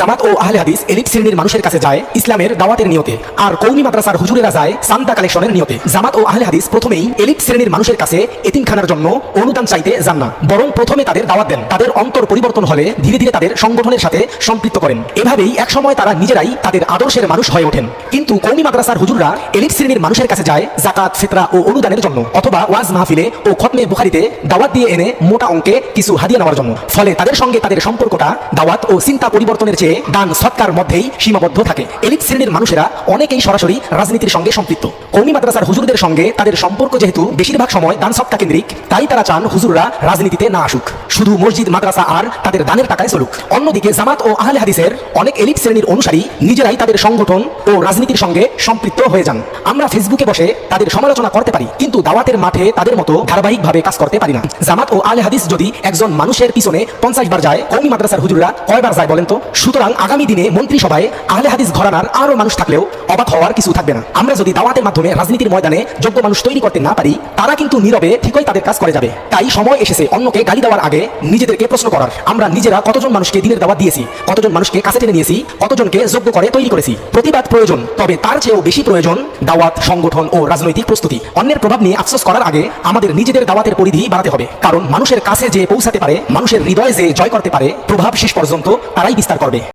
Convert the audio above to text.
জামাত ও আহলে হাদিস এলিট শ্রেণীর মানুষের কাছে যায় ইসলামের দাওয়াতের নিয়তে, আর কওমি মাদ্রাসার হুজুরেরা যায় সান্তা কালেকশনের নিয়তে। জামাত ও আহলে হাদিস প্রথমেই এলিট শ্রেণীর মানুষের কাছে এতিমখানার জন্য অনুদান চাইতে যান না, বরং প্রথমে তাদের দাওয়াত দেন। তাদের অন্তর পরিবর্তন হলে ধীরে ধীরে তাদের সংগঠনের সাথে সম্পৃক্ত করেন। এভাবেই একসময় তারা নিজেরাই তাদের আদর্শের মানুষ হয়ে ওঠেন। কিন্তু কওমি মাদ্রাসার হুজুররা এলিট শ্রেণীর মানুষের কাছে যায় জাকাত, ফিতরা ও অনুদানের জন্য, অথবা ওয়াজ মাহফিলে ও খতমে বুখারীতে দাওয়াত দিয়ে এনে মোটা অঙ্কে কিছু হাদিয়া নেওয়ার জন্য। ফলে তাদের সঙ্গে তাদের সম্পর্কটা দাওয়াত ও চিন্তা পরিবর্তনের চেয়ে দান সৎকার মধ্যেই সীমাবদ্ধ থাকে। এলিট শ্রেণীর মানুষেরা অনেকেই সরাসরি রাজনীতির সঙ্গে সম্পৃক্ত। কওমি মাদ্রাসার হুজুরদের সঙ্গে তাদের সম্পর্ক যেহেতু বেশিরভাগ সময় দান সৎকা কেন্দ্রিক, তাই তারা চান হুজুররা রাজনীতিতে না আসুক, শুধু মসজিদ মাদ্রাসা আর তাদের দানের টাকায় চলুক। অন্যদিকে জামাত ও আহলে হাদিসের অনেক এলিট শ্রেণীর অনুসারী নিজেরাই তাদের সংগঠন ও রাজনীতির সঙ্গে সম্পৃক্ত হয়ে যান। আমরা ফেসবুকে বসে তাদের সমালোচনা করতে পারি, কিন্তু দাওয়াতের মাঠে তাদের মতো ধারাবাহিকভাবে কাজ করতে পারি না। জামাত ও আহলে হাদিস যদি একজন মানুষের পিছনে 50 বার যায়, কওমি মাদ্রাসার হুজুররা কয়বার যায় বলেন তো? সুতরাং আগামী দিনে মন্ত্রিসভায় আহলে হাদিস ঘরানার আরো মানুষ থাকলেও অবাক হওয়ার কিছু থাকবে না। আমরা যদি দাওয়াতের মাধ্যমে রাজনীতির ময়দানে যোগ্য মানুষ তৈরি করতে না পারি, তারা কিন্তু নীরবে ঠিকই তাদের কাজ করে যাবে। তাই সময় এসেছে অন্যকে গালি দেওয়ার আগে নিজেদেরকে প্রশ্ন করার, আমরা নিজেরা কতজন মানুষকে দিনের দাওয়াত দিয়েছি, কতজন মানুষকে কাছে টেনে নিয়েছি, কতজনকে যোগ্য করে তৈরি করেছি। প্রতিবাদ প্রয়োজন, তবে তার চেয়েও বেশি প্রয়োজন দাওয়াত, সংগঠন ও রাজনৈতিক প্রস্তুতি। অন্যের প্রভাব নিয়ে আফসোস করার আগে আমাদের নিজেদের দাওয়াতের পরিধি বাড়াতে হবে, কারণ মানুষের কাছে যে পৌঁছাতে পারে, মানুষের হৃদয়ে যে জয় করতে পারে, প্রভাব শেষ পর্যন্ত তারাই বিস্তার করবে।